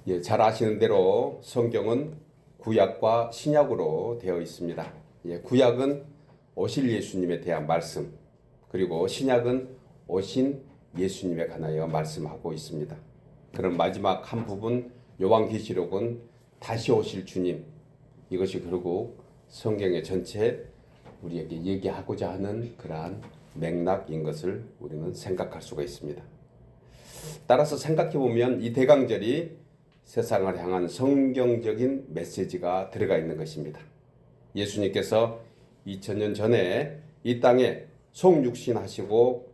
예, 잘 아시는 대로 성경은 구약과 신약으로 되어 있습니다. 예, 구약은 오실 예수님에 대한 말씀, 그리고 신약은 오신 예수님에 관하여 말씀하고 있습니다. 그럼 마지막 한 부분 요한계시록은 다시 오실 주님, 이것이 결국 성경의 전체 우리에게 얘기하고자 하는 그러한 맥락인 것을 우리는 생각할 수가 있습니다. 따라서 생각해 보면 이 대강절이 세상을 향한 성경적인 메시지가 들어가 있는 것입니다. 예수님께서 2000년 전에 이 땅에 속육신하시고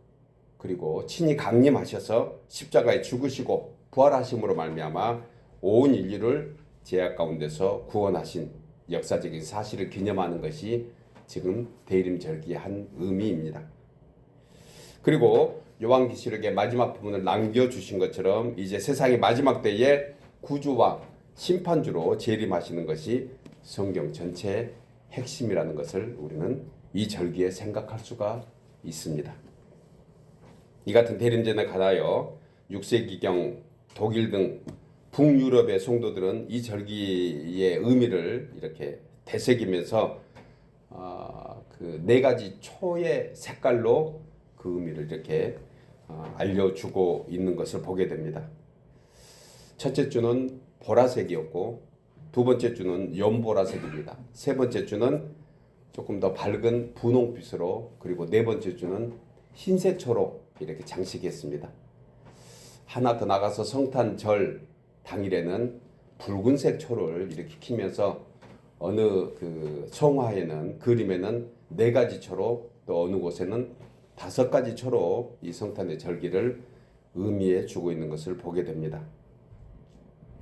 그리고 친히 강림하셔서 십자가에 죽으시고 부활하심으로 말미암아 온 인류를 죄악 가운데서 구원하신 역사적인 사실을 기념하는 것이 지금 대림절기의 한 의미입니다. 그리고 요한계시록의 마지막 부분을 남겨주신 것처럼 이제 세상의 마지막 때에 구주와 심판주로 재림하시는 것이 성경 전체의 핵심이라는 것을 우리는 이 절기에 생각할 수가 있습니다. 이 같은 대림절에 관하여 6세기경 독일 등 북유럽의 성도들은 이 절기의 의미를 이렇게 되새기면서 그 네 가지 초의 색깔로 그 의미를 이렇게 알려주고 있는 것을 보게 됩니다. 첫째 주는 보라색이었고 두 번째 주는 연보라색입니다. 세 번째 주는 조금 더 밝은 분홍빛으로 그리고 네 번째 주는 흰색초로 이렇게 장식했습니다. 하나 더 나가서 성탄절 당일에는 붉은색 초를 이렇게 키면서 어느 그 성화에는 그림에는 네 가지 초로 또 어느 곳에는 다섯 가지 초로 이 성탄의 절기를 의미해 주고 있는 것을 보게 됩니다.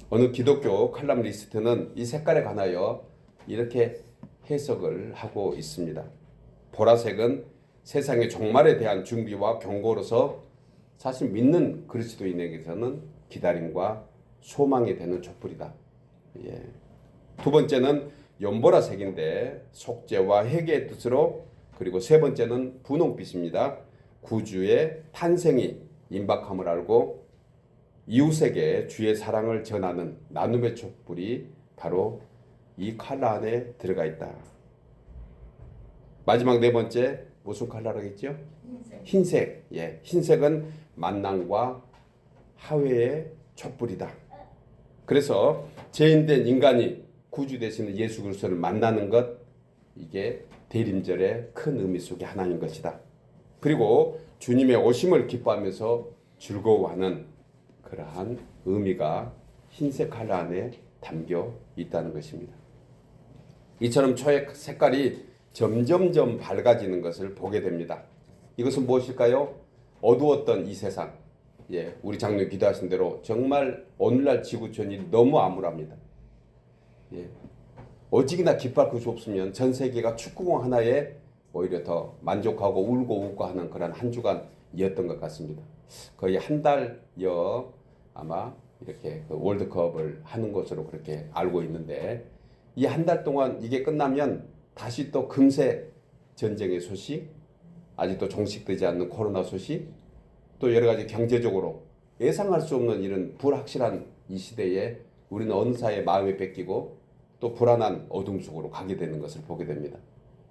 어느 기독교 칼럼니스트는 이 색깔에 관하여 이렇게 해석을 하고 있습니다. 보라색은 세상의 종말에 대한 준비와 경고로서 사실 믿는 그리스도인에게서는 기다림과 소망이 되는 촛불이다. 예. 두 번째는 연보라색인데 속죄와 회개의 뜻으로, 그리고 세 번째는 분홍빛입니다. 구주의 탄생이 임박함을 알고 이웃에게 주의 사랑을 전하는 나눔의 촛불이 바로 이 컬러 안에 들어가 있다. 마지막 네 번째 무슨 컬러라겠죠? 흰색. 예, 흰색은 만남과 화해의 촛불이다. 그래서 죄인된 인간이 구주 되시는 예수 그리스도를 만나는 것, 이게 대림절의 큰 의미 속의 하나인 것이다. 그리고 주님의 오심을 기뻐하면서 즐거워하는 그러한 의미가 흰색 컬러 안에 담겨 있다는 것입니다. 이처럼 초의 색깔이 점점점 밝아지는 것을 보게 됩니다. 이것은 무엇일까요? 어두웠던 이 세상, 예, 우리 장로님 기도하신 대로 정말 오늘날 지구촌이 너무 암울합니다. 예, 오직이나 기뻐할 것이 없으면 전 세계가 축구공 하나에 오히려 더 만족하고 울고 웃고 하는 그런 한 주간이었던 것 같습니다. 거의 한 달여 아마 이렇게 그 월드컵을 하는 것으로 그렇게 알고 있는데, 이 한 달 동안 이게 끝나면 다시 또 금세 전쟁의 소식, 아직도 종식되지 않는 코로나 소식, 또 여러 가지 경제적으로 예상할 수 없는 이런 불확실한 이 시대에 우리는 어느 사이에 마음이 뺏기고 또 불안한 어둠 속으로 가게 되는 것을 보게 됩니다.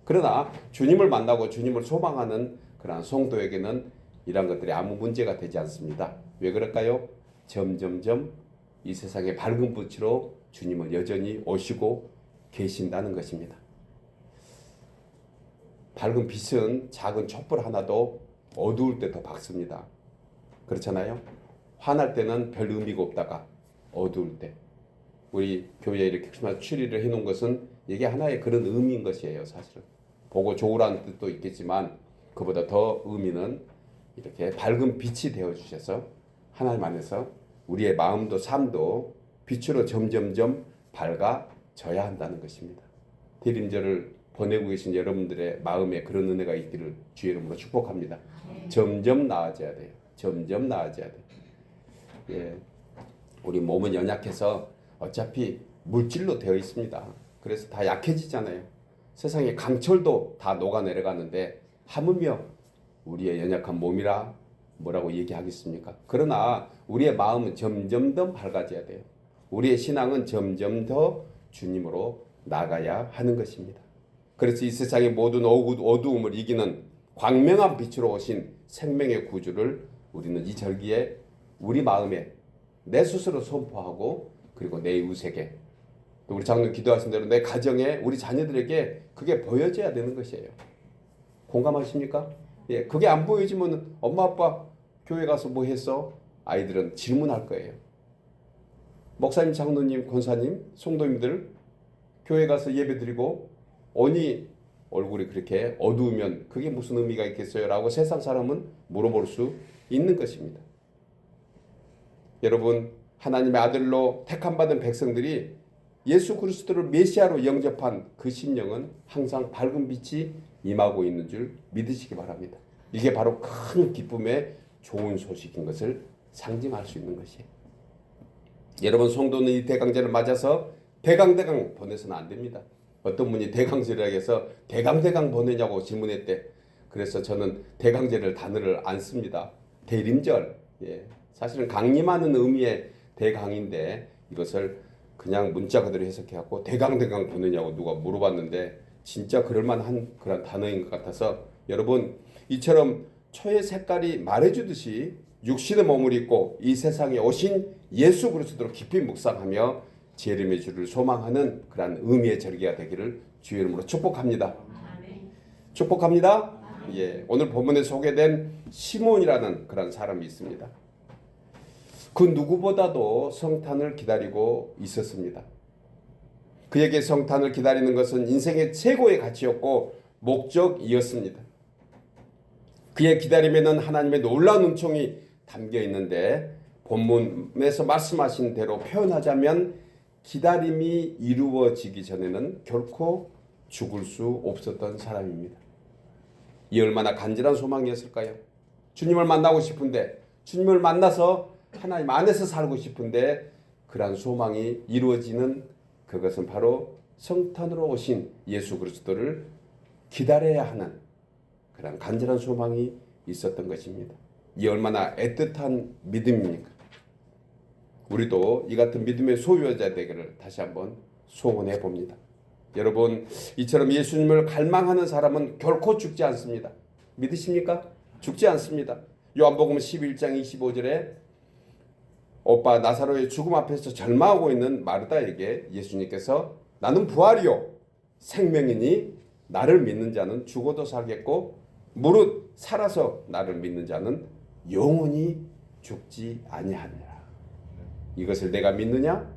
그러나 주님을 만나고 주님을 소망하는 그러한 성도에게는 이런 것들이 아무 문제가 되지 않습니다. 왜 그럴까요? 점점점 이 세상의 밝은 빛으로 주님은 여전히 오시고 계신다는 것입니다. 밝은 빛은 작은 촛불 하나도 어두울 때 더 밝습니다. 그렇잖아요? 화날 때는 별 의미가 없다가 어두울 때, 우리 교회에 이렇게 크리스마스 추리를 해놓은 것은 이게 하나의 그런 의미인 것이에요. 사실은 보고 좋으라는 뜻도 있겠지만 그보다 더 의미는 이렇게 밝은 빛이 되어주셔서 하나님 안에서 우리의 마음도 삶도 빛으로 점점점 밝아져야 한다는 것입니다. 대림절을 보내고 계신 여러분들의 마음에 그런 은혜가 있기를 주의 이름으로 축복합니다. 점점 나아져야 돼요. 점점 나아져야 돼요. 예, 우리 몸은 연약해서 어차피 물질로 되어 있습니다. 그래서 다 약해지잖아요. 세상에 강철도 다 녹아내려가는데 하물며 우리의 연약한 몸이라 뭐라고 얘기하겠습니까? 그러나 우리의 마음은 점점 더 밝아져야 돼요. 우리의 신앙은 점점 더 주님으로 나가야 하는 것입니다. 그래서 이 세상의 모든 어두움을 이기는 광명한 빛으로 오신 생명의 구주를 우리는 이 절기에 우리 마음에 내 스스로 선포하고 그리고 내 이웃에게 또 우리 장로님 기도하신 대로 내 가정에 우리 자녀들에게 그게 보여져야 되는 것이에요. 공감하십니까? 예, 그게 안 보여지면 엄마 아빠 교회 가서 뭐 했어? 아이들은 질문할 거예요. 목사님, 장로님, 권사님, 성도님들 교회 가서 예배드리고 오니 얼굴이 그렇게 어두우면 그게 무슨 의미가 있겠어요? 라고 세상 사람은 물어볼 수 있는 것입니다. 여러분, 하나님의 아들로 택함받은 백성들이 예수 그리스도를 메시아로 영접한 그 심령은 항상 밝은 빛이 임하고 있는 줄 믿으시기 바랍니다. 이게 바로 큰 기쁨의 좋은 소식인 것을 상징할 수 있는 것이에요. 여러분, 성도는 이 대강제를 맞아서 대강대강 보내서는 안 됩니다. 어떤 분이 대강제를 해서 대강대강 보내냐고 질문했대. 그래서 저는 대강제를 단어를 안 씁니다. 대림절, 예. 사실은 강림하는 의미의 대강인데 이것을 그냥 문자 그대로 해석해갖고 대강대강 보내냐고 누가 물어봤는데 진짜 그럴만한 그런 단어인 것 같아서 여러분, 이처럼 초의 색깔이 말해주듯이 육신의 몸을 입고 이 세상에 오신 예수 그리스도로 깊이 묵상하며 재림의 주를 소망하는 그런 의미의 절기가 되기를 주의 이름으로 축복합니다. 축복합니다. 예, 오늘 본문에 소개된 시몬이라는 그런 사람이 있습니다. 그 누구보다도 성탄을 기다리고 있었습니다. 그에게 성탄을 기다리는 것은 인생의 최고의 가치였고 목적이었습니다. 그의 기다림에는 하나님의 놀라운 은총이 담겨 있는데 본문에서 말씀하신 대로 표현하자면 기다림이 이루어지기 전에는 결코 죽을 수 없었던 사람입니다. 이 얼마나 간절한 소망이었을까요? 주님을 만나고 싶은데, 주님을 만나서 하나님 안에서 살고 싶은데 그러한 소망이 이루어지는 그것은 바로 성탄으로 오신 예수 그리스도를 기다려야 하는 그런 간절한 소망이 있었던 것입니다. 이 얼마나 애틋한 믿음입니까? 우리도 이 같은 믿음의 소유자 되기를 다시 한번 소원해 봅니다. 여러분, 이처럼 예수님을 갈망하는 사람은 결코 죽지 않습니다. 믿으십니까? 죽지 않습니다. 요한복음 11장 25절에 오빠 나사로의 죽음 앞에서 절망하고 있는 마르다에게 예수님께서 나는 부활이요 생명이니 나를 믿는 자는 죽어도 살겠고 무릇 살아서 나를 믿는 자는 영원히 죽지 아니하니라. 이것을 내가 믿느냐?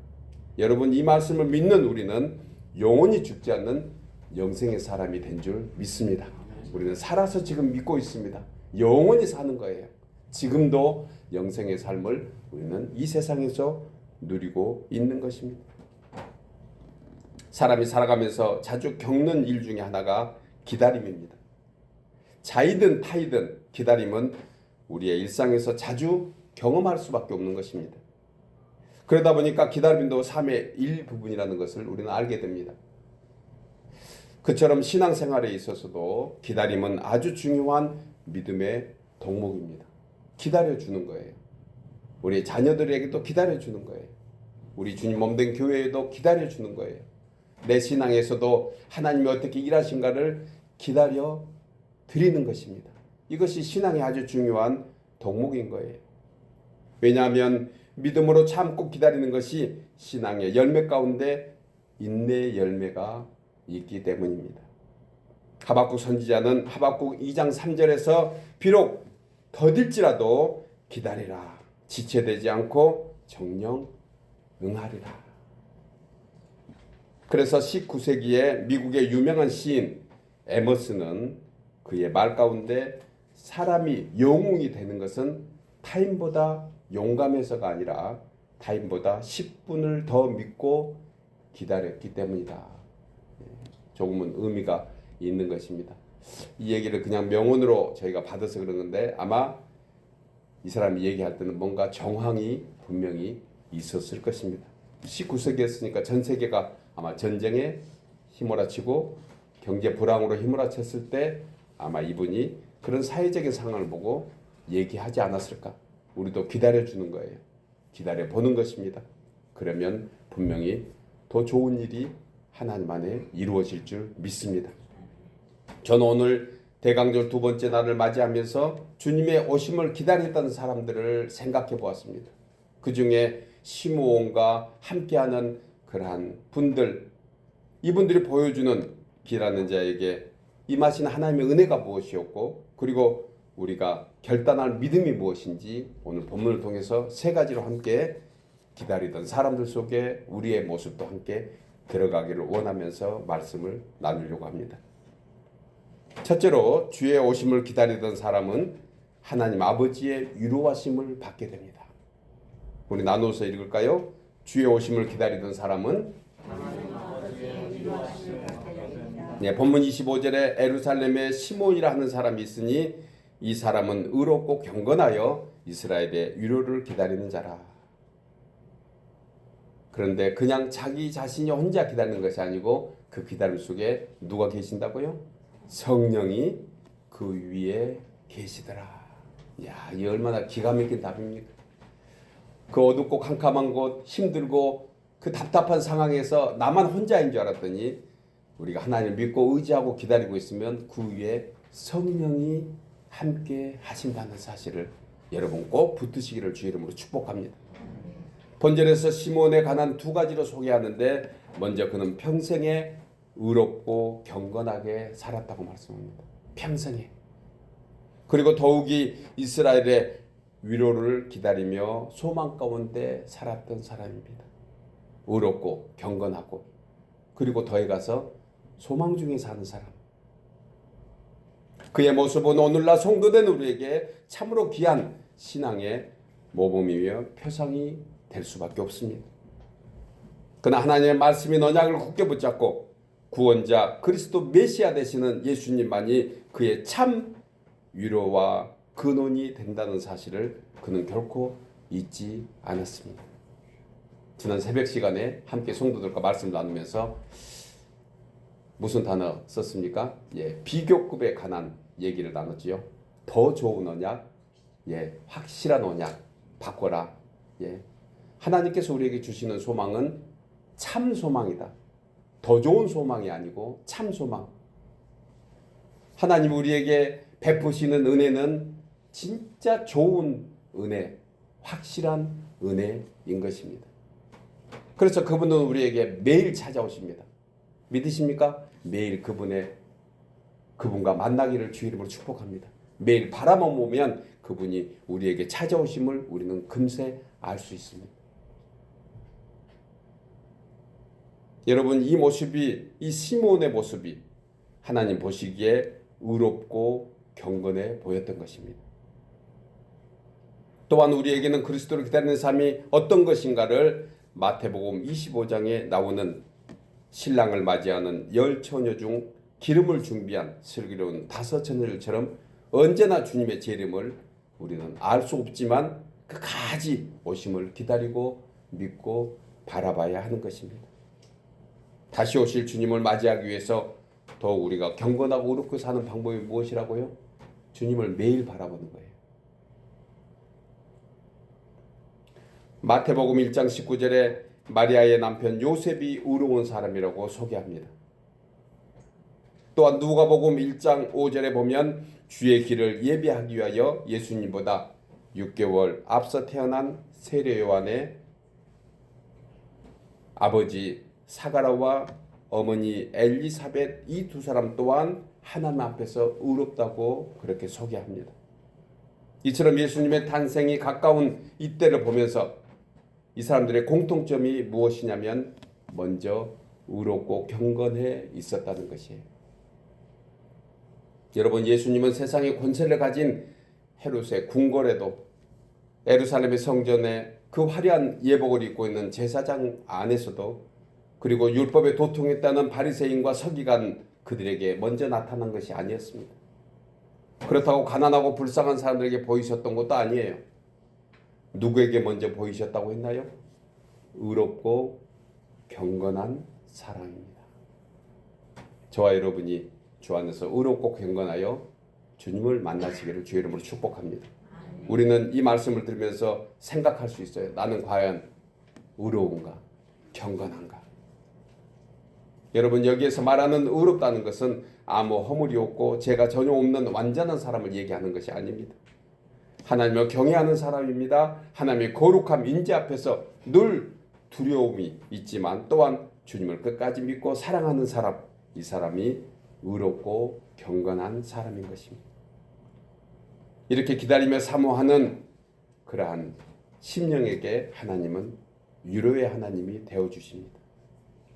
여러분, 이 말씀을 믿는 우리는 영원히 죽지 않는 영생의 사람이 된 줄 믿습니다. 우리는 살아서 지금 믿고 있습니다. 영원히 사는 거예요. 지금도 영생의 삶을 우리는 이 세상에서 누리고 있는 것입니다. 사람이 살아가면서 자주 겪는 일 중에 하나가 기다림입니다. 자이든 타이든 기다림은 우리의 일상에서 자주 경험할 수밖에 없는 것입니다. 그러다 보니까 기다림도 삶의 일부분이라는 것을 우리는 알게 됩니다. 그처럼 신앙생활에 있어서도 기다림은 아주 중요한 믿음의 덕목입니다. 기다려주는 거예요. 우리 자녀들에게도 기다려주는 거예요. 우리 주님 몸된 교회에도 기다려주는 거예요. 내 신앙에서도 하나님이 어떻게 일하신가를 기다려 드리는 것입니다. 이것이 신앙의 아주 중요한 덕목인 거예요. 왜냐하면 믿음으로 참고 기다리는 것이 신앙의 열매 가운데 인내의 열매가 있기 때문입니다. 하박국 선지자는 하박국 2장 3절에서 비록 더딜지라도 기다리라. 지체되지 않고 정령 응하리라. 그래서 19세기에 미국의 유명한 시인 에머슨은 그의 말 가운데 사람이 영웅이 되는 것은 타인보다 용감해서가 아니라 타인보다 10분을 더 믿고 기다렸기 때문이다. 조금은 의미가 있는 것입니다. 이 얘기를 그냥 명언으로 저희가 받아서 그런 건데 아마 이 사람이 얘기할 때는 뭔가 정황이 분명히 있었을 것입니다. 19세기였으니까 전 세계가 아마 전쟁에 휘몰아치고 경제 불황으로 휘몰아쳤을 때 아마 이분이 그런 사회적인 상황을 보고 얘기하지 않았을까. 우리도 기다려주는 거예요. 기다려보는 것입니다. 그러면 분명히 더 좋은 일이 하나님 안에 이루어질 줄 믿습니다. 저는 오늘 대강절 두 번째 날을 맞이하면서 주님의 오심을 기다렸던 사람들을 생각해 보았습니다. 그 중에 시므온과 함께하는 그러한 분들, 이분들이 보여주는 길하는 자에게 임하신 하나님의 은혜가 무엇이었고, 그리고 우리가 결단할 믿음이 무엇인지 오늘 본문을 통해서 세 가지로 함께 기다리던 사람들 속에 우리의 모습도 함께 들어가기를 원하면서 말씀을 나누려고 합니다. 첫째로 주의 오심을 기다리던 사람은 하나님 아버지의 위로하심을 받게 됩니다. 우리 나눠서 읽을까요? 주의 오심을 기다리던 사람은 본문 25절에 에루살렘에 시몬이라 하는 사람이 있으니 이 사람은 의롭고 경건하여 이스라엘의 위로를 기다리는 자라. 그런데 그냥 자기 자신이 혼자 기다리는 것이 아니고 그 기다림 속에 누가 계신다고요? 성령이 그 위에 계시더라. 야, 이 얼마나 기가 막힌 답입니까? 그 어둡고 캄캄한 곳, 힘들고 그 답답한 상황에서 나만 혼자인 줄 알았더니 우리가 하나님을 믿고 의지하고 기다리고 있으면 그 위에 성령이 함께 하신다는 사실을 여러분 꼭 붙드시기를 주 이름으로 축복합니다. 본절에서 시몬에 관한 두 가지로 소개하는데, 먼저 그는 평생에 의롭고 경건하게 살았다고 말씀합니다. 평생에. 그리고 더욱이 이스라엘의 위로를 기다리며 소망 가운데 살았던 사람입니다. 의롭고 경건하고, 그리고 더해 가서 소망 중에 사는 사람. 그의 모습은 오늘날 성도된 우리에게 참으로 귀한 신앙의 모범이며 표상이 될 수밖에 없습니다. 그러나 하나님의 말씀인 언약을 굳게 붙잡고 구원자 그리스도 메시아 되시는 예수님만이 그의 참 위로와 근원이 된다는 사실을 그는 결코 잊지 않았습니다. 지난 새벽 시간에 함께 성도들과 말씀 나누면서 무슨 단어 썼습니까? 비교급에 관한 얘기를 나눴지요. 더 좋은 언약, 확실한 언약 바꿔라. 하나님께서 우리에게 주시는 소망은 참 소망이다. 더 좋은 소망이 아니고 참 소망. 하나님 우리에게 베푸시는 은혜는 진짜 좋은 은혜, 확실한 은혜인 것입니다. 그래서 그분은 우리에게 매일 찾아오십니다. 믿으십니까? 매일 그분과 만나기를 주 이름으로 축복합니다. 매일 바라만 보면 그분이 우리에게 찾아오심을 우리는 금세 알 수 있습니다. 여러분, 이 모습이, 이 시몬의 모습이 하나님 보시기에 의롭고 경건해 보였던 것입니다. 또한 우리에게는 그리스도를 기다리는 삶이 어떤 것인가를 마태복음 25장에 나오는 신랑을 맞이하는 10처녀 중 기름을 준비한 슬기로운 5처녀들처럼 언제나 주님의 재림을 우리는 알 수 없지만 끝까지 오심을 기다리고 믿고 바라봐야 하는 것입니다. 다시 오실 주님을 맞이하기 위해서 더욱 우리가 경건하고 의롭게 사는 방법이 무엇이라고요? 주님을 매일 바라보는 거예요. 마태복음 1장 19절에 마리아의 남편 요셉이 의로운 사람이라고 소개합니다. 또한 누가복음 1장 5절에 보면 주의 길을 예비하기 위하여 예수님보다 6개월 앞서 태어난 세례 요한의 아버지 사가랴와 어머니 엘리사벳 이 두 사람 또한 하나님 앞에서 의롭다고 그렇게 소개합니다. 이처럼 예수님의 탄생이 가까운 이때를 보면서 이 사람들의 공통점이 무엇이냐면 먼저 의롭고 경건해 있었다는 것이에요. 여러분, 예수님은 세상의 권세를 가진 헤롯의 궁궐에도 예루살렘의 성전에 그 화려한 예복을 입고 있는 제사장 안에서도 그리고 율법에 도통했다는 바리새인과 서기관 그들에게 먼저 나타난 것이 아니었습니다. 그렇다고 가난하고 불쌍한 사람들에게 보이셨던 것도 아니에요. 누구에게 먼저 보이셨다고 했나요? 의롭고 경건한 사람입니다. 저와 여러분이 주 안에서 의롭고 경건하여 주님을 만나시기를 주의 이름으로 축복합니다. 우리는 이 말씀을 들으면서 생각할 수 있어요. 나는 과연 의로운가? 경건한가? 여러분, 여기에서 말하는 의롭다는 것은 아무 허물이 없고 죄가 전혀 없는 완전한 사람을 얘기하는 것이 아닙니다. 하나님을 경외하는 사람입니다. 하나님의 거룩함 인재 앞에서 늘 두려움이 있지만 또한 주님을 끝까지 믿고 사랑하는 사람, 이 사람이 의롭고 경건한 사람인 것입니다. 이렇게 기다리며 사모하는 그러한 심령에게 하나님은 위로의 하나님이 되어주십니다.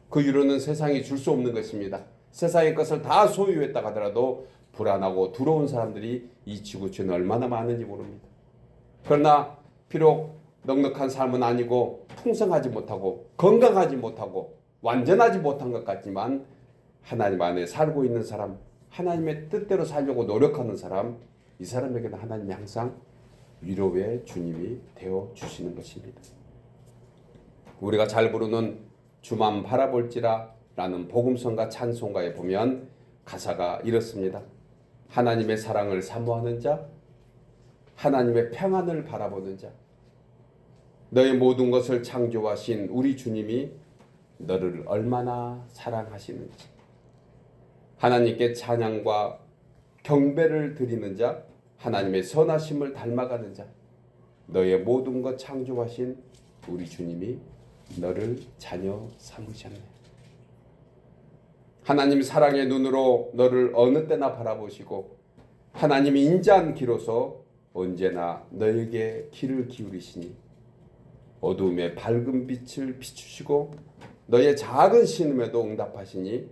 그 위로는 세상이 줄 수 없는 것입니다. 세상의 것을 다 소유했다 하더라도 불안하고 두려운 사람들이 이 지구촌에 얼마나 많은지 모릅니다. 그러나 비록 넉넉한 삶은 아니고 풍성하지 못하고 건강하지 못하고 완전하지 못한 것 같지만 하나님 안에 살고 있는 사람, 하나님의 뜻대로 살려고 노력하는 사람, 이 사람에게는 하나님이 항상 위로의 주님이 되어주시는 것입니다. 우리가 잘 부르는 주만 바라볼지라 라는 복음성가 찬송가에 보면 가사가 이렇습니다. 하나님의 사랑을 사모하는 자, 하나님의 평안을 바라보는 자, 너의 모든 것을 창조하신 우리 주님이 너를 얼마나 사랑하시는지, 하나님께 찬양과 경배를 드리는 자, 하나님의 선하심을 닮아가는 자, 너의 모든 것 창조하신 우리 주님이 너를 자녀 삼으셨네. 하나님 사랑의 눈으로 너를 어느 때나 바라보시고 하나님이 인자한 기로서 언제나 너에게 귀를 기울이시니 어두움에 밝은 빛을 비추시고 너의 작은 신음에도 응답하시니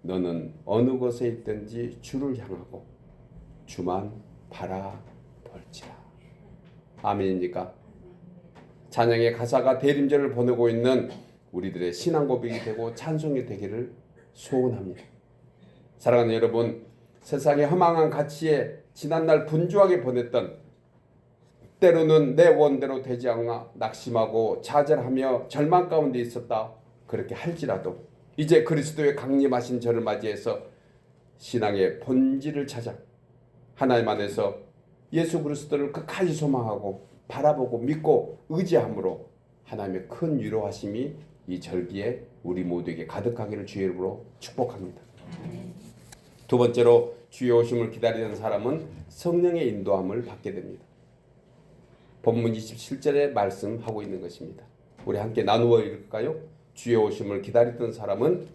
너는 어느 곳에 있든지 주를 향하고 주만 바라볼지라. 아멘입니까? 찬양의 가사가 대림절을 보내고 있는 우리들의 신앙 고백이 되고 찬송이 되기를 소원합니다. 사랑하는 여러분, 세상의 허망한 가치에 지난날 분주하게 보냈던, 때로는 내 원대로 되지 않아 낙심하고 좌절하며 절망 가운데 있었다 그렇게 할지라도 이제 그리스도의 강림하신 저를 맞이해서 신앙의 본질을 찾아 하나님 안에서 예수 그리스도를 끝까지 소망하고 바라보고 믿고 의지함으로 하나님의 큰 위로하심이 이 절기에 우리 모두에게 가득하기를 주의 이름으로 축복합니다. 두 번째로 주의 오심을 기다리는 사람은 성령의 인도함을 받게 됩니다. 본문 27절에 말씀하고 있는 것입니다. 우리 함께 나누어 읽을까요? 주의 오심을 기다리던 사람은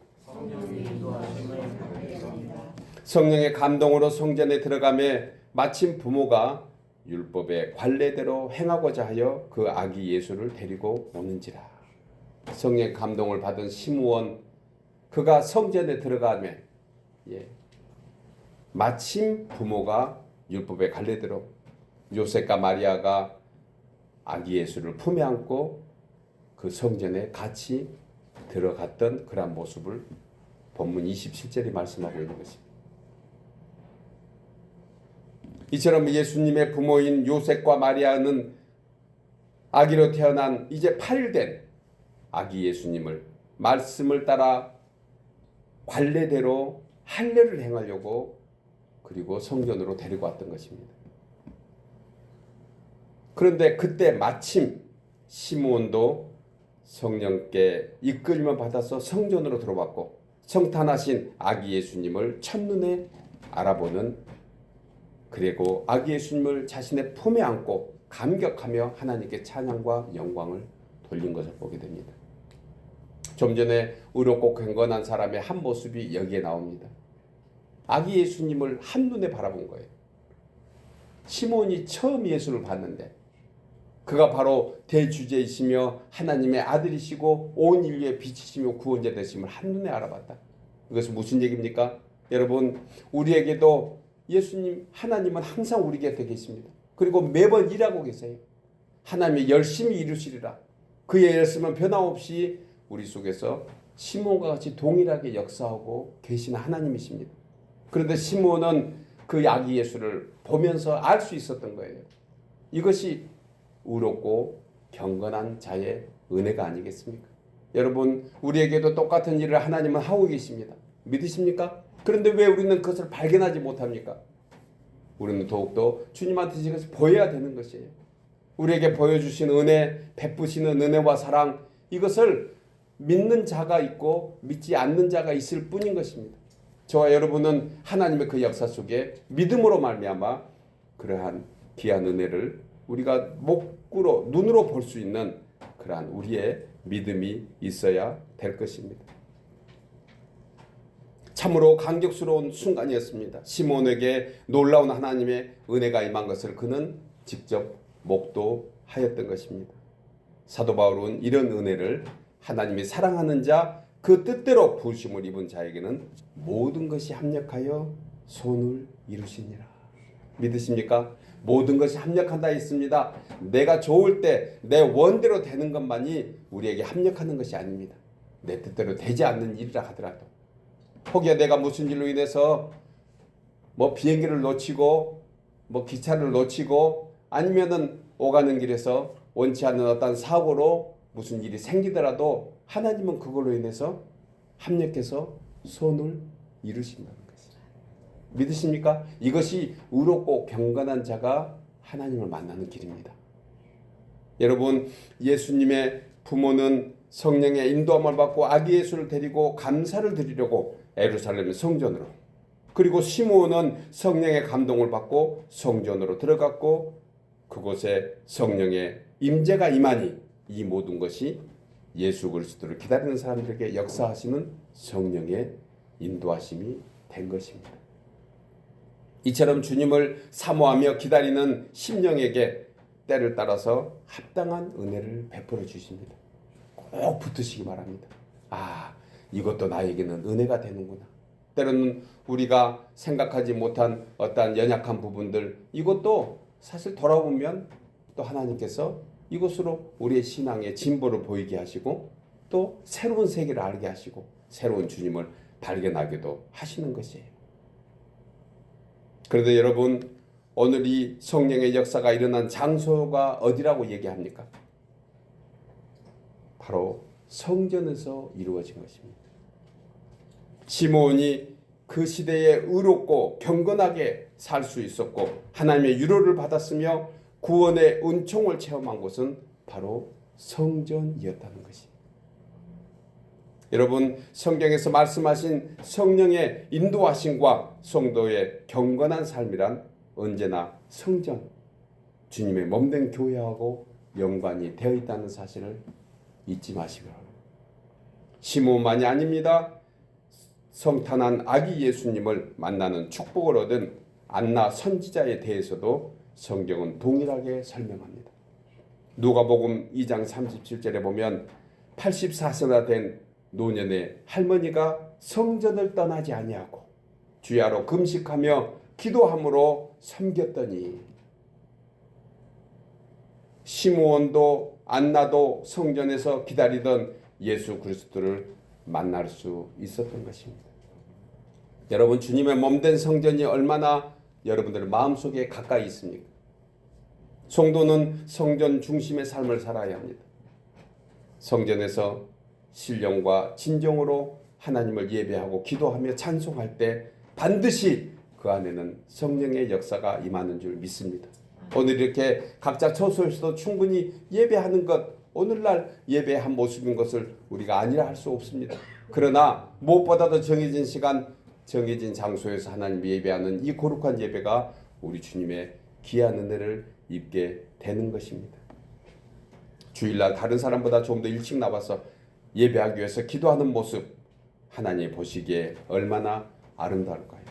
성령의 감동으로 성전에 들어가매 마침 부모가 율법의 관례대로 행하고자 하여 그 아기 예수를 데리고 오는지라. 성령의 감동을 받은 시므온, 그가 성전에 들어가매 마침 부모가 율법의 관례대로 요셉과 마리아가 아기 예수를 품에 안고 그 성전에 같이 들어갔던 그런 모습을 본문 27절이 말씀하고 있는 것입니다. 이처럼 예수님의 부모인 요셉과 마리아는 아기로 태어난 이제 8일 된 아기 예수님을 말씀을 따라 관례대로 할례를 행하려고 그리고 성전으로 데리고 왔던 것입니다. 그런데 그때 마침 시므온도 성령께 이끌림을 받아서 성전으로 들어왔고 성탄하신 아기 예수님을 첫눈에 알아보는, 그리고 아기 예수님을 자신의 품에 안고 감격하며 하나님께 찬양과 영광을 돌린 것을 보게 됩니다. 좀 전에 의롭고 경건한 사람의 한 모습이 여기에 나옵니다. 아기 예수님을 한눈에 바라본 거예요. 시몬이 처음 예수를 봤는데 그가 바로 대주제이시며 하나님의 아들이시고 온 인류의 빛이시며 구원자 되심을 한눈에 알아봤다. 이것은 무슨 얘기입니까? 여러분, 우리에게도 예수님, 하나님은 항상 우리 곁에 계십니다. 그리고 매번 일하고 계세요. 하나님이 열심히 이루시리라. 그의 열심은 변함없이 우리 속에서 시몬과 같이 동일하게 역사하고 계시는 하나님이십니다. 그런데 시몬은 그 아기 예수를 보면서 알 수 있었던 거예요. 이것이 의롭고 경건한 자의 은혜가 아니겠습니까? 여러분, 우리에게도 똑같은 일을 하나님은 하고 계십니다. 믿으십니까? 그런데 왜 우리는 그것을 발견하지 못합니까? 우리는 더욱더 주님한테 이것을 보여야 되는 것이에요. 우리에게 보여주신 은혜, 베푸시는 은혜와 사랑, 이것을 믿는 자가 있고 믿지 않는 자가 있을 뿐인 것입니다. 저와 여러분은 하나님의 그 역사 속에 믿음으로 말미암아 그러한 귀한 은혜를 우리가 목구로 눈으로 볼 수 있는 그러한 우리의 믿음이 있어야 될 것입니다. 참으로 감격스러운 순간이었습니다. 시몬에게 놀라운 하나님의 은혜가 임한 것을 그는 직접 목도하였던 것입니다. 사도 바울은 이런 은혜를 하나님이 사랑하는 자, 그 뜻대로 부으심을 입은 자에게는 모든 것이 합력하여 손을 이루시니라. 믿으십니까? 모든 것이 합력한다 했습니다. 내가 좋을 때 내 원대로 되는 것만이 우리에게 합력하는 것이 아닙니다. 내 뜻대로 되지 않는 일이라 하더라도, 혹여 내가 무슨 일로 인해서 비행기를 놓치고 기차를 놓치고 아니면은 오가는 길에서 원치 않는 어떤 사고로 무슨 일이 생기더라도 하나님은 그걸로 인해서 합력해서 손을 이루신다는 것이죠. 믿으십니까? 이것이 의롭고 경건한 자가 하나님을 만나는 길입니다. 여러분, 예수님의 부모는 성령의 인도함을 받고 아기 예수를 데리고 감사를 드리려고 예루살렘 성전으로, 그리고 시므온은 성령의 감동을 받고 성전으로 들어갔고 그곳에 성령의 임재가 임하니 이 모든 것이 예수 그리스도를 기다리는 사람들에게 역사하시는 성령의 인도하심이 된 것입니다. 이처럼 주님을 사모하며 기다리는 심령에게 때를 따라서 합당한 은혜를 베풀어 주십니다. 꼭 붙으시기 바랍니다. 이것도 나에게는 은혜가 되는구나. 때로는 우리가 생각하지 못한 어떠한 연약한 부분들, 이것도 사실 돌아보면 또 하나님께서 이것으로 우리의 신앙의 진보를 보이게 하시고 또 새로운 세계를 알게 하시고 새로운 주님을 발견하기도 하시는 것이에요. 그런데 여러분, 오늘 이 성령의 역사가 일어난 장소가 어디라고 얘기합니까? 바로 성전에서 이루어진 것입니다. 시므온이 그 시대에 의롭고 경건하게 살 수 있었고 하나님의 유로를 받았으며 구원의 은총을 체험한 곳은 바로 성전이었다는 것입니다. 여러분, 성경에서 말씀하신 성령의 인도하심과 성도의 경건한 삶이란 언제나 성전, 주님의 몸된 교회하고 연관이 되어 있다는 사실을 잊지 마시기 바랍니다. 시므온만이 아닙니다. 성탄한 아기 예수님을 만나는 축복을 얻은 안나 선지자에 대해서도 성경은 동일하게 설명합니다. 누가복음 2장 37절에 보면 84세나 된 노년의 할머니가 성전을 떠나지 아니하고 주야로 금식하며 기도함으로 섬겼더니, 시므온도 안나도 성전에서 기다리던 예수 그리스도를 만날 수 있었던 것입니다. 여러분, 주님의 몸된 성전이 얼마나 여러분들 마음속에 가까이 있습니까? 성도는 성전 중심의 삶을 살아야 합니다. 성전에서 신령과 진정으로 하나님을 예배하고 기도하며 찬송할 때 반드시 그 안에는 성령의 역사가 임하는 줄 믿습니다. 오늘 이렇게 각자 처소에서도 충분히 예배하는 것, 오늘날 예배한 모습인 것을 우리가 아니라 할 수 없습니다. 그러나 무엇보다도 정해진 시간, 정해진 장소에서 하나님 예배하는 이 거룩한 예배가 우리 주님의 귀한 은혜를 입게 되는 것입니다. 주일날 다른 사람보다 좀 더 일찍 나와서 예배하기 위해서 기도하는 모습, 하나님이 보시기에 얼마나 아름다울까요?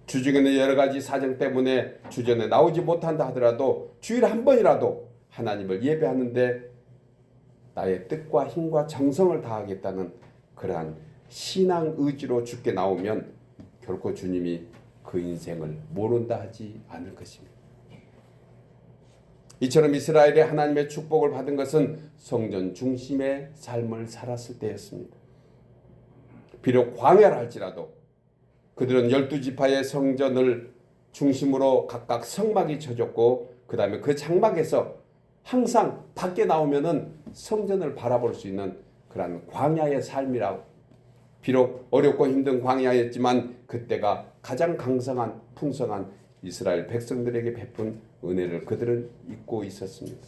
주중에는 여러 가지 사정 때문에 주전에 나오지 못한다 하더라도 주일 한 번이라도 하나님을 예배하는데 나의 뜻과 힘과 정성을 다하겠다는 그러한 신앙 의지로 주께 나오면 결코 주님이 그 인생을 모른다 하지 않을 것입니다. 이처럼 이스라엘의 하나님의 축복을 받은 것은 성전 중심의 삶을 살았을 때였습니다. 비록 광야라 할지라도 그들은 12지파의 성전을 중심으로 각각 성막이 쳐졌고 그 다음에 그 장막에서 항상 밖에 나오면은 성전을 바라볼 수 있는 그런 광야의 삶이라고, 비록 어렵고 힘든 광야였지만 그때가 가장 강성한 풍성한 이스라엘 백성들에게 베푼 은혜를 그들은 잊고 있었습니다.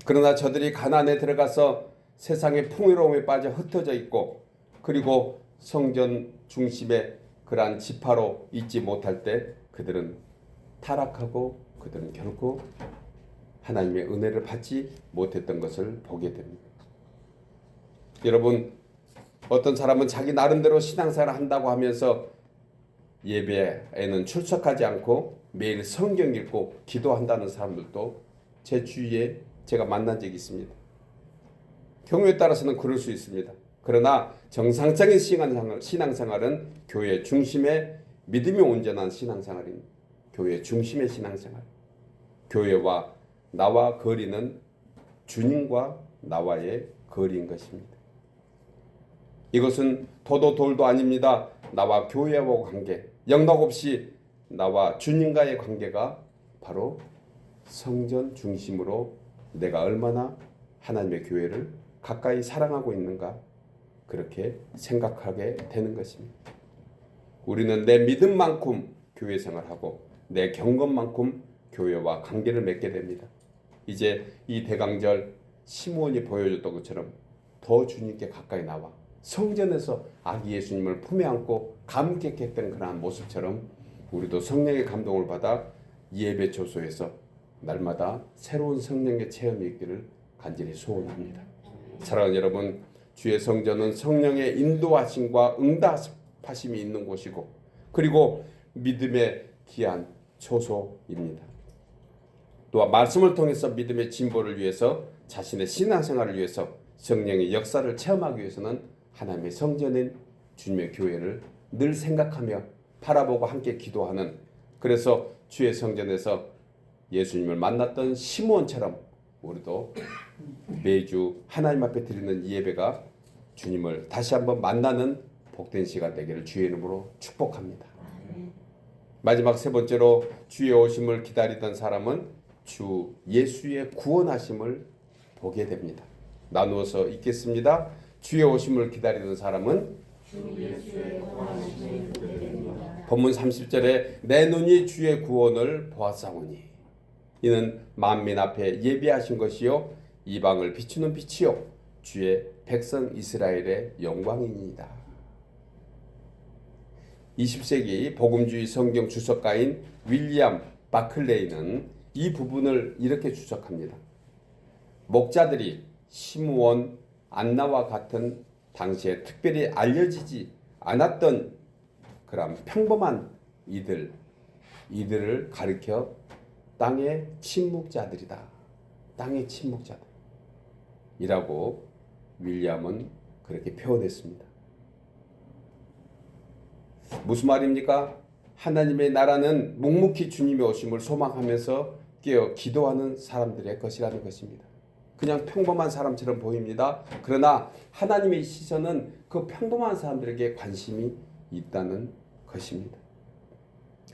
그러나 저들이 가나안에 들어가서 세상의 풍요로움에 빠져 흩어져 있고 그리고 성전 중심의 그러한 지파로 있지 못할 때 그들은 타락하고 그들은 결코 하나님의 은혜를 받지 못했던 것을 보게 됩니다. 여러분, 어떤 사람은 자기 나름대로 신앙생활을 한다고 하면서 예배에는 출석하지 않고 매일 성경 읽고 기도한다는 사람들도 제 주위에 제가 만난 적이 있습니다. 경우에 따라서는 그럴 수 있습니다. 그러나 정상적인 신앙생활은 교회 중심의 믿음이 온전한 신앙생활입니다. 교회 중심의 신앙생활. 교회와 나와 거리는 주님과 나와의 거리인 것입니다. 이것은 도도 돌도 아닙니다. 나와 교회와 관계, 영락없이 나와 주님과의 관계가 바로 성전 중심으로 내가 얼마나 하나님의 교회를 가까이 사랑하고 있는가 그렇게 생각하게 되는 것입니다. 우리는 내 믿음만큼 교회 생활하고 내 경건만큼 교회와 관계를 맺게 됩니다. 이제 이 대강절 시므온이 보여줬던 것처럼 더 주님께 가까이 나와 성전에서 아기 예수님을 품에 안고 감격했던 그러한 모습처럼 우리도 성령의 감동을 받아 예배 조소에서 날마다 새로운 성령의 체험이 있기를 간절히 소원합니다. 사랑하는 여러분, 주의 성전은 성령의 인도하심과 응답하심이 있는 곳이고 그리고 믿음의 귀한 초소입니다. 또한 말씀을 통해서 믿음의 진보를 위해서 자신의 신앙생활을 위해서 성령의 역사를 체험하기 위해서는 하나님의 성전인 주님의 교회를 늘 생각하며 바라보고 함께 기도하는, 그래서 주의 성전에서 예수님을 만났던 시므온처럼 우리도 매주 하나님 앞에 드리는 이 예배가 주님을 다시 한번 만나는 복된 시간 되기를 주의 이름으로 축복합니다. 마지막 세 번째로 주의 오심을 기다리던 사람은 주 예수의 구원하심을 보게 됩니다. 나누어서 읽겠습니다. 주의 오심을 기다리던 사람은 주 예수의 구원하심을 보게 됩니다. 본문 30절에 내 눈이 주의 구원을 보았사오니 이는 만민 앞에 예비하신 것이요 이방을 비추는 빛이요 주의 백성 이스라엘의 영광이니이다. 20세기 복음주의 성경 주석가인 윌리엄 바클레이는 이 부분을 이렇게 주석합니다. 목자들이 시므온, 안나와 같은 당시에 특별히 알려지지 않았던 그런 평범한 이들을 가리켜 땅의 침묵자들이다. 땅의 침묵자들이라고 윌리엄은 그렇게 표현했습니다. 무슨 말입니까? 하나님의 나라는 묵묵히 주님의 오심을 소망하면서 깨어 기도하는 사람들의 것이라는 것입니다. 그냥 평범한 사람처럼 보입니다. 그러나 하나님의 시선은 그 평범한 사람들에게 관심이 있다는 것입니다.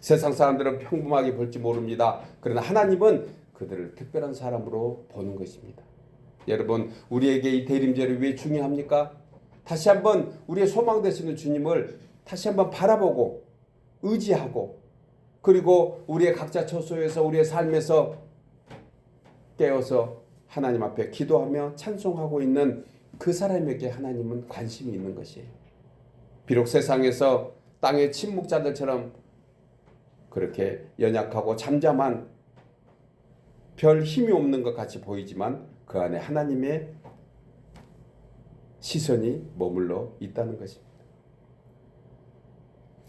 세상 사람들은 평범하게 볼지 모릅니다. 그러나 하나님은 그들을 특별한 사람으로 보는 것입니다. 여러분, 우리에게 이 대림절이 왜 중요합니까? 다시 한번 우리의 소망 되시는 주님을 다시 한번 바라보고 의지하고 그리고 우리의 각자 처소에서 우리의 삶에서 깨어서 하나님 앞에 기도하며 찬송하고 있는 그 사람에게 하나님은 관심이 있는 것이에요. 비록 세상에서 땅의 침묵자들처럼 그렇게 연약하고 잠잠한 별 힘이 없는 것 같이 보이지만 그 안에 하나님의 시선이 머물러 있다는 것입니다.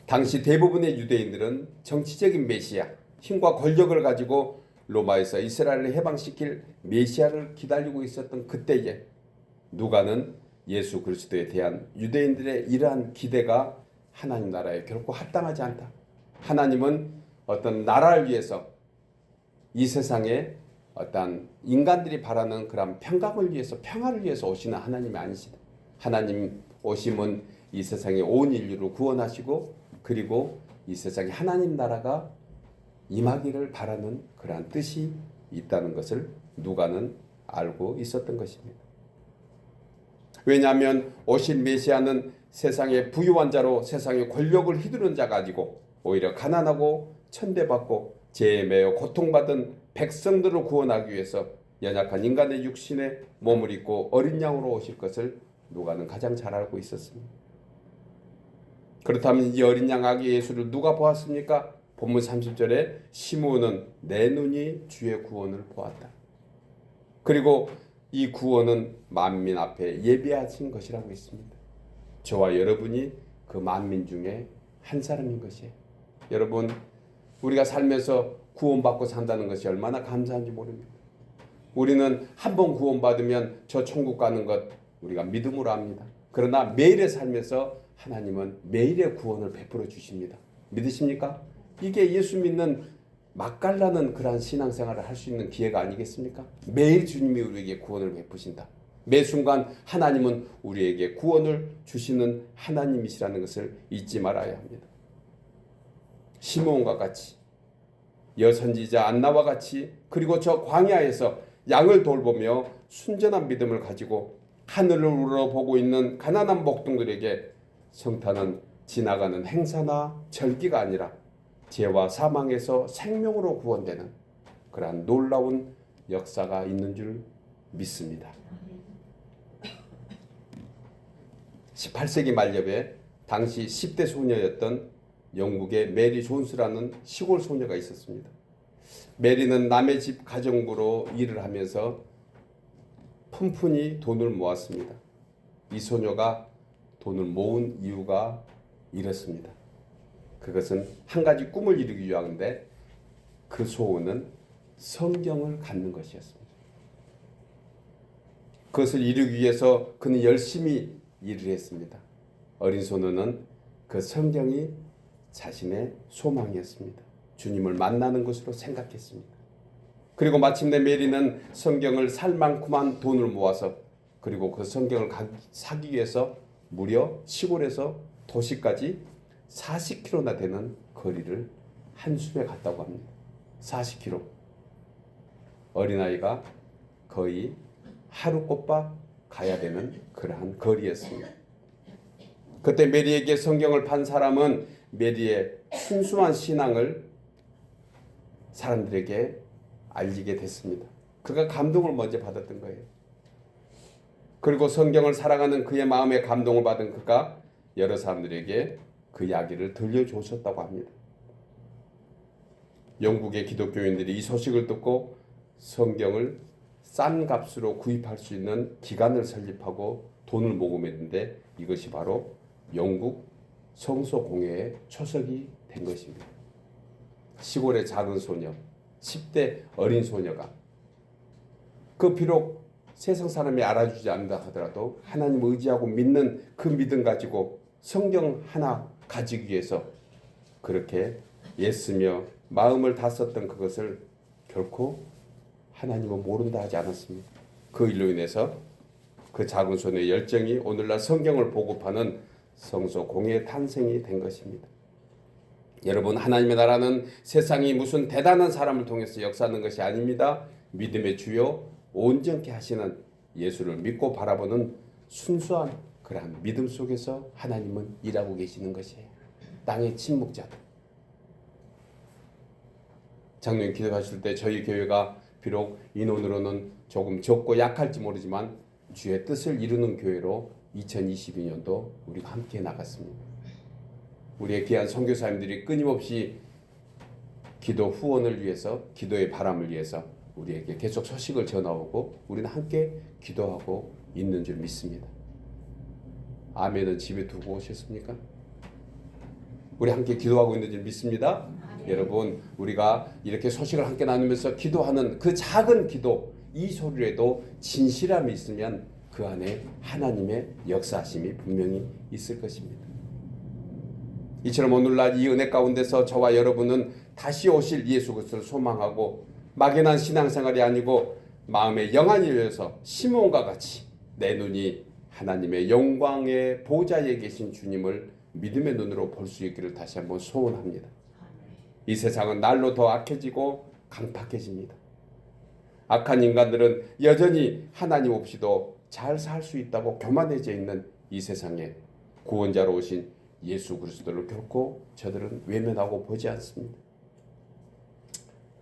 당시 대부분의 유대인들은 정치적인 메시아, 힘과 권력을 가지고 로마에서 이스라엘을 해방시킬 메시아를 기다리고 있었던 그때에 누가는 예수 그리스도에 대한 유대인들의 이러한 기대가 하나님 나라에 결코 합당하지 않다. 하나님은 어떤 나라를 위해서 이 세상에 어떤 인간들이 바라는 그런 평강을 위해서 평화를 위해서 오시는 하나님이 아니시다. 하나님 오심은 이 세상의 온 인류를 구원하시고 그리고 이 세상에 하나님 나라가 임하기를 바라는 그러한 뜻이 있다는 것을 누가는 알고 있었던 것입니다. 왜냐하면 오실 메시아는 세상의 부유한 자로 세상의 권력을 휘두른 자가 아니고 오히려 가난하고 천대받고 죄에 매여 고통받은 백성들을 구원하기 위해서 연약한 인간의 육신에 몸을 입고 어린 양으로 오실 것을 누가는 가장 잘 알고 있었습니다. 그렇다면 이 어린 양 아기 예수를 누가 보았습니까? 본문 30절에 시므온은 내 눈이 주의 구원을 보았다. 그리고 이 구원은 만민 앞에 예비하신 것이라고 했습니다. 저와 여러분이 그 만민 중에 한 사람인 것이에요. 여러분, 우리가 살면서 구원받고 산다는 것이 얼마나 감사한지 모릅니다. 우리는 한 번 구원받으면 저 천국 가는 것 우리가 믿음으로 압니다. 그러나 매일의 삶에서 하나님은 매일의 구원을 베풀어 주십니다. 믿으십니까? 이게 예수 믿는 맛깔나는 그러한 신앙생활을 할 수 있는 기회가 아니겠습니까? 매일 주님이 우리에게 구원을 베푸신다. 매 순간 하나님은 우리에게 구원을 주시는 하나님이시라는 것을 잊지 말아야 합니다. 시므온과 같이, 여선지자 안나와 같이, 그리고 저 광야에서 양을 돌보며 순전한 믿음을 가지고 하늘을 우러보고 있는 가난한 목동들에게 성탄은 지나가는 행사나 절기가 아니라 죄와 사망에서 생명으로 구원되는 그러한 놀라운 역사가 있는 줄 믿습니다. 18세기 말엽에 당시 10대 소녀였던 영국의 메리 존스라는 시골 소녀가 있었습니다. 메리는 남의 집 가정부로 일을 하면서 푼푼히 돈을 모았습니다. 이 소녀가 돈을 모은 이유가 이렇습니다. 그것은 한 가지 꿈을 이루기 위함인데 그 소원은 성경을 갖는 것이었습니다. 그것을 이루기 위해서 그는 열심히 일을 했습니다. 어린 소녀는 그 성경이 자신의 소망이었습니다. 주님을 만나는 것으로 생각했습니다. 그리고 마침내 메리는 성경을 살 만큼만 돈을 모아서 그리고 그 성경을 사기 위해서 무려 시골에서 도시까지 40km나 되는 거리를 한숨에 갔다고 합니다. 40km. 어린아이가 거의 하루 꼬박 가야 되는 그러한 거리였습니다. 그때 메리에게 성경을 판 사람은 메리의 순수한 신앙을 사람들에게 알리게 됐습니다. 그가 감동을 먼저 받았던 거예요. 그리고 성경을 사랑하는 그의 마음에 감동을 받은 그가 여러 사람들에게 그 이야기를 들려주셨다고 합니다. 영국의 기독교인들이 이 소식을 듣고 성경을 싼 값으로 구입할 수 있는 기관을 설립하고 돈을 모금했는데 이것이 바로 영국 성소공회의 초석이 된 것입니다. 시골의 작은 소녀, 10대 어린 소녀가 그 비록 세상 사람이 알아주지 않는다 하더라도 하나님 의지하고 믿는 그 믿음 가지고 성경 하나 가지기 위해서 그렇게 애쓰며 마음을 다 썼던 그것을 결코 하나님은 모른다 하지 않았습니다. 그 일로 인해서 그 작은 소녀의 열정이 오늘날 성경을 보급하는 성소공회의 탄생이 된 것입니다. 여러분, 하나님의 나라는 세상이 무슨 대단한 사람을 통해서 역사하는 것이 아닙니다. 믿음의 주요 온전케 하시는 예수를 믿고 바라보는 순수한 그러한 믿음 속에서 하나님은 일하고 계시는 것이에요. 땅의 침묵자들. 작년 기도하실 때 저희 교회가 비록 인원으로는 조금 적고 약할지 모르지만 주의 뜻을 이루는 교회로 2022년도 우리가 함께 나갔습니다. 우리의 귀한 선교사님들이 끊임없이 기도 후원을 위해서, 기도의 바람을 위해서 우리에게 계속 소식을 전하오고 우리는 함께 기도하고 있는 줄 믿습니다. 아멘은 집에 두고 오셨습니까? 우리 함께 기도하고 있는 줄 믿습니다. 여러분, 우리가 이렇게 소식을 함께 나누면서 기도하는 그 작은 기도, 이 소리에도 진실함이 있으면 그 안에 하나님의 역사하심이 분명히 있을 것입니다. 이처럼 오늘날 이 은혜 가운데서 저와 여러분은 다시 오실 예수 그리스도를 소망하고 막연한 신앙생활이 아니고 마음의 영안이 열려서 시므온과 같이 내 눈이 하나님의 영광의 보좌에 계신 주님을 믿음의 눈으로 볼 수 있기를 다시 한번 소원합니다. 이 세상은 날로 더 악해지고 강팍해집니다. 악한 인간들은 여전히 하나님 없이도 잘 살 수 있다고 교만해져 있는 이 세상에 구원자로 오신 예수 그리스도를 결코 저들은 외면하고 보지 않습니다.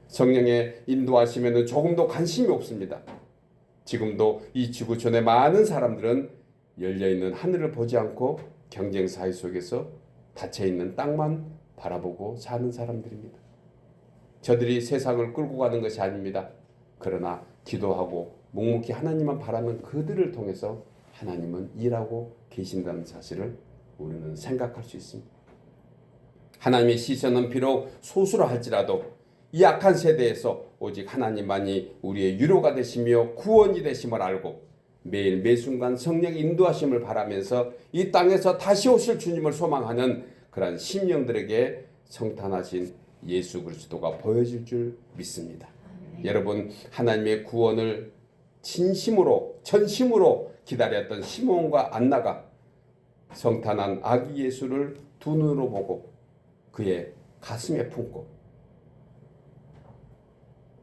성령의 인도하심에는 조금도 관심이 없습니다. 지금도 이 지구촌의 많은 사람들은 열려있는 하늘을 보지 않고 경쟁 사회 속에서 닫혀있는 땅만 바라보고 사는 사람들입니다. 저들이 세상을 끌고 가는 것이 아닙니다. 그러나 기도하고 묵묵히 하나님만 바라는 그들을 통해서 하나님은 일하고 계신다는 사실을 우리는 생각할 수 있습니다. 하나님의 시선은 비록 소수라 할지라도 이 악한 세대에서 오직 하나님만이 우리의 위로가 되시며 구원이 되심을 알고 매일 매순간 성령의 인도하심을 바라면서 이 땅에서 다시 오실 주님을 소망하는 그러한 심령들에게 성탄하신 예수 그리스도가 보여질 줄 믿습니다. 여러분, 하나님의 구원을 진심으로 전심으로 기다렸던 시몬과 안나가 성탄한 아기 예수를 두 눈으로 보고 그의 가슴에 품고,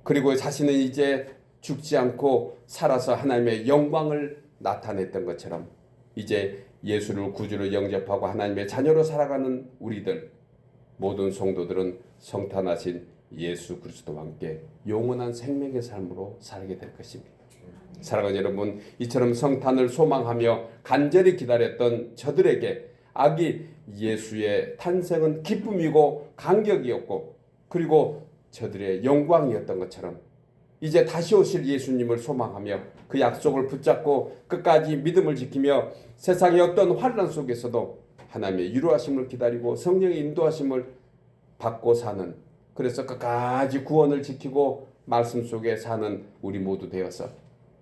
그리고 자신은 이제 죽지 않고 살아서 하나님의 영광을 나타냈던 것처럼 이제 예수를 구주로 영접하고 하나님의 자녀로 살아가는 우리들 모든 성도들은 성탄하신 예수 그리스도와 함께 영원한 생명의 삶으로 살게 될 것입니다. 사랑하는 여러분, 이처럼 성탄을 소망하며 간절히 기다렸던 저들에게 아기 예수의 탄생은 기쁨이고 감격이었고, 그리고 저들의 영광이었던 것처럼 이제 다시 오실 예수님을 소망하며 그 약속을 붙잡고 끝까지 믿음을 지키며 세상의 어떤 환난 속에서도 하나님의 위로하심을 기다리고 성령의 인도하심을 받고 사는, 그래서 끝까지 구원을 지키고 말씀 속에 사는 우리 모두 되어서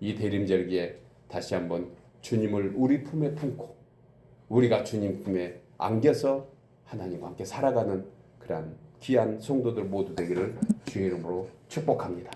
이 대림절기에 다시 한번 주님을 우리 품에 품고 우리가 주님 품에 안겨서 하나님과 함께 살아가는 그러한 귀한 성도들 모두 되기를 주의 이름으로 축복합니다.